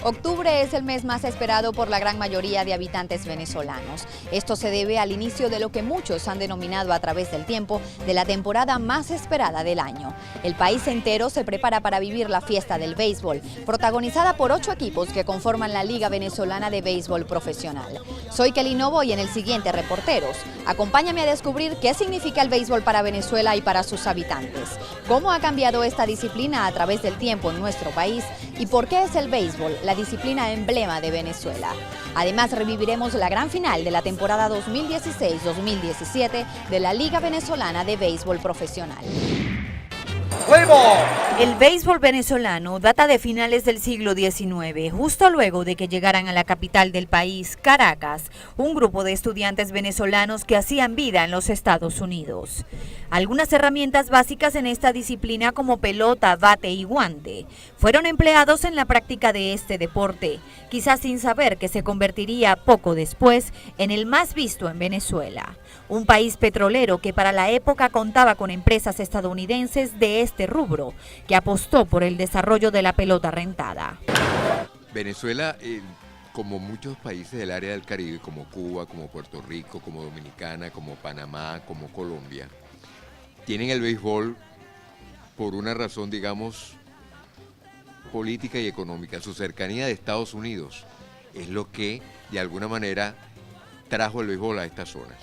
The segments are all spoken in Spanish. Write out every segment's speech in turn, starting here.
Octubre es el mes más esperado por la gran mayoría de habitantes venezolanos. Esto se debe al inicio de lo que muchos han denominado a través del tiempo de la temporada más esperada del año. El país entero se prepara para vivir la fiesta del béisbol, protagonizada por 8 equipos que conforman la Liga Venezolana de Béisbol Profesional. Soy Kelly Novo y en el siguiente Reporteros, acompáñame a descubrir qué significa el béisbol para Venezuela y para sus habitantes, cómo ha cambiado esta disciplina a través del tiempo en nuestro país y por qué es el béisbol la disciplina emblema de Venezuela. Además, reviviremos la gran final de la temporada 2016-2017 de la Liga Venezolana de Béisbol Profesional. El béisbol venezolano data de finales del siglo XIX, justo luego de que llegaran a la capital del país, Caracas, un grupo de estudiantes venezolanos que hacían vida en los Estados Unidos. Algunas herramientas básicas en esta disciplina como pelota, bate y guante fueron empleados en la práctica de este deporte, quizás sin saber que se convertiría poco después en el más visto en Venezuela, un país petrolero que para la época contaba con empresas estadounidenses de este rubro, que apostó por el desarrollo de la pelota rentada. Venezuela, como muchos países del área del Caribe, como Cuba, como Puerto Rico, como Dominicana, como Panamá, como Colombia, tienen el béisbol por una razón, digamos, política y económica. Su cercanía de Estados Unidos es lo que, de alguna manera, trajo el béisbol a estas zonas.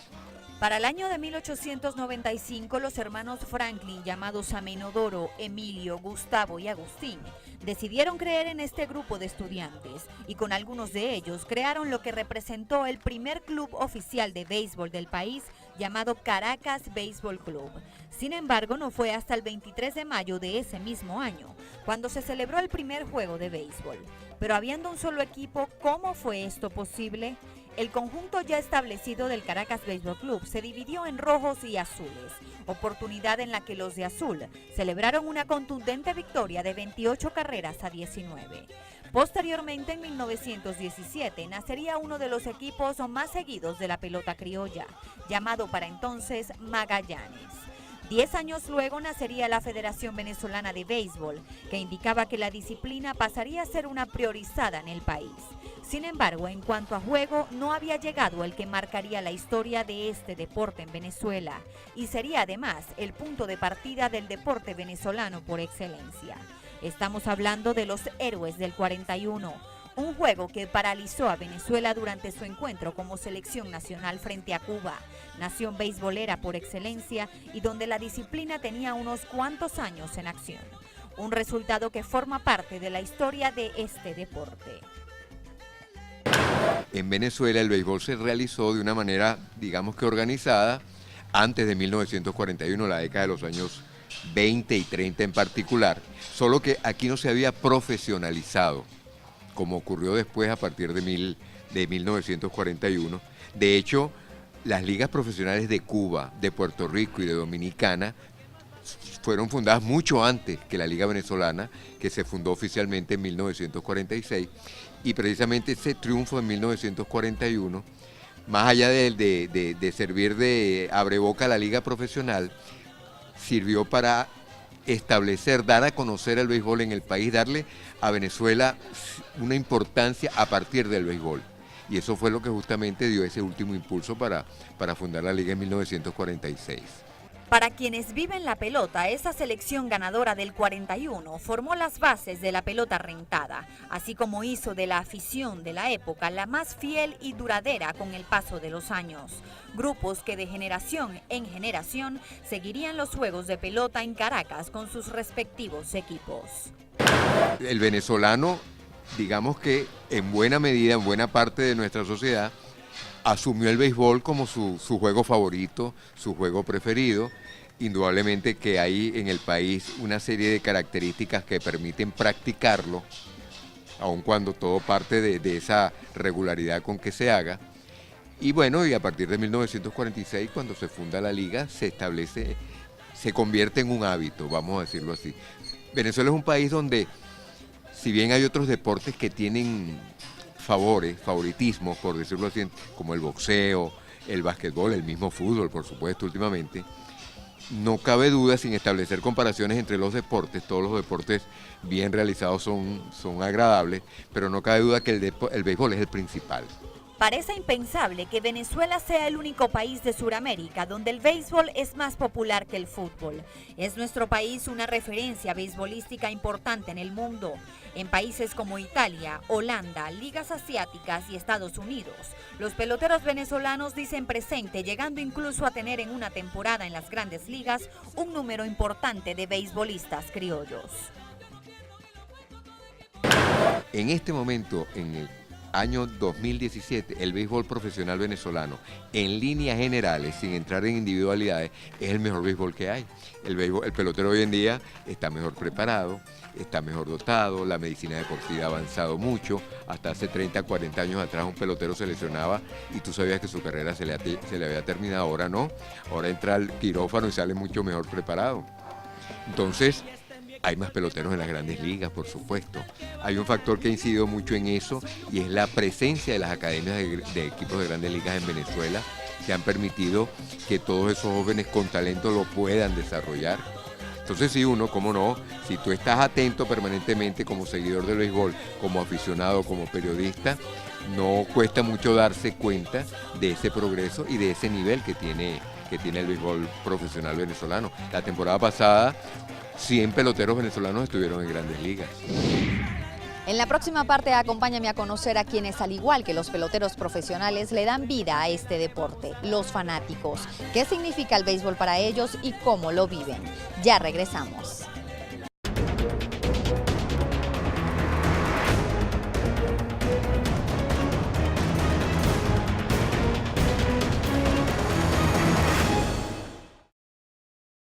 Para el año de 1895, los hermanos Franklin, llamados Amenodoro, Emilio, Gustavo y Agustín, decidieron creer en este grupo de estudiantes y con algunos de ellos crearon lo que representó el primer club oficial de béisbol del país, llamado Caracas Béisbol Club. Sin embargo, no fue hasta el 23 de mayo de ese mismo año cuando se celebró el primer juego de béisbol. Pero habiendo un solo equipo, ¿cómo fue esto posible? El conjunto ya establecido del Caracas Béisbol Club se dividió en rojos y azules, oportunidad en la que los de azul celebraron una contundente victoria de 28 carreras a 19. Posteriormente, en 1917, nacería uno de los equipos más seguidos de la pelota criolla, llamado para entonces Magallanes. 10 años luego nacería la Federación Venezolana de Béisbol, que indicaba que la disciplina pasaría a ser una priorizada en el país. Sin embargo, en cuanto a juego, no había llegado el que marcaría la historia de este deporte en Venezuela y sería además el punto de partida del deporte venezolano por excelencia. Estamos hablando de los Héroes del 41, un juego que paralizó a Venezuela durante su encuentro como selección nacional frente a Cuba, nación beisbolera por excelencia y donde la disciplina tenía unos cuantos años en acción. Un resultado que forma parte de la historia de este deporte. En Venezuela el béisbol se realizó de una manera, digamos que organizada, antes de 1941, la década de los años 20 y 30 en particular, solo que aquí no se había profesionalizado, como ocurrió después a partir de 1941. De hecho, las ligas profesionales de Cuba, de Puerto Rico y de Dominicana fueron fundadas mucho antes que la Liga Venezolana, que se fundó oficialmente en 1946, y precisamente ese triunfo en 1941, más allá de servir de abreboca a la Liga Profesional, sirvió para establecer, dar a conocer el béisbol en el país, darle a Venezuela una importancia a partir del béisbol. Y eso fue lo que justamente dio ese último impulso para fundar la liga en 1946. Para quienes viven la pelota, esa selección ganadora del 41 formó las bases de la pelota rentada, así como hizo de la afición de la época la más fiel y duradera con el paso de los años. Grupos que de generación en generación seguirían los juegos de pelota en Caracas con sus respectivos equipos. El venezolano, digamos que en buena medida, en buena parte de nuestra sociedad, asumió el béisbol como su juego favorito, su juego preferido. Indudablemente que hay en el país una serie de características que permiten practicarlo, aun cuando todo parte de esa regularidad con que se haga. Y bueno, y a partir de 1946, cuando se funda la liga, se establece, se convierte en un hábito, vamos a decirlo así. Venezuela es un país donde, si bien hay otros deportes que tienen favoritismos, por decirlo así, como el boxeo, el básquetbol, el mismo fútbol, por supuesto, últimamente, no cabe duda, sin establecer comparaciones entre los deportes, todos los deportes bien realizados son agradables, pero no cabe duda que el béisbol es el principal. Parece impensable que Venezuela sea el único país de Sudamérica donde el béisbol es más popular que el fútbol. Es nuestro país una referencia beisbolística importante en el mundo. En países como Italia, Holanda, ligas asiáticas y Estados Unidos, los peloteros venezolanos dicen presente, llegando incluso a tener en una temporada en las grandes ligas un número importante de beisbolistas criollos. En este momento, en el año 2017, el béisbol profesional venezolano, en líneas generales, sin entrar en individualidades, es el mejor béisbol que hay. El pelotero hoy en día está mejor preparado, está mejor dotado, la medicina deportiva ha avanzado mucho. Hasta hace 30, 40 años atrás un pelotero se lesionaba y tú sabías que su carrera se le había terminado, ahora no. Ahora entra al quirófano y sale mucho mejor preparado. Entonces, hay más peloteros en las grandes ligas, por supuesto. Hay un factor que ha incidido mucho en eso y es la presencia de las academias de equipos de grandes ligas en Venezuela, que han permitido que todos esos jóvenes con talento lo puedan desarrollar. Entonces, si uno, cómo no, si tú estás atento permanentemente como seguidor del béisbol, como aficionado, como periodista, no cuesta mucho darse cuenta de ese progreso y de ese nivel que tiene el béisbol profesional venezolano. La temporada pasada, 100 peloteros venezolanos estuvieron en grandes ligas. En la próxima parte, acompáñame a conocer a quienes, al igual que los peloteros profesionales, le dan vida a este deporte, los fanáticos. ¿Qué significa el béisbol para ellos y cómo lo viven? Ya regresamos.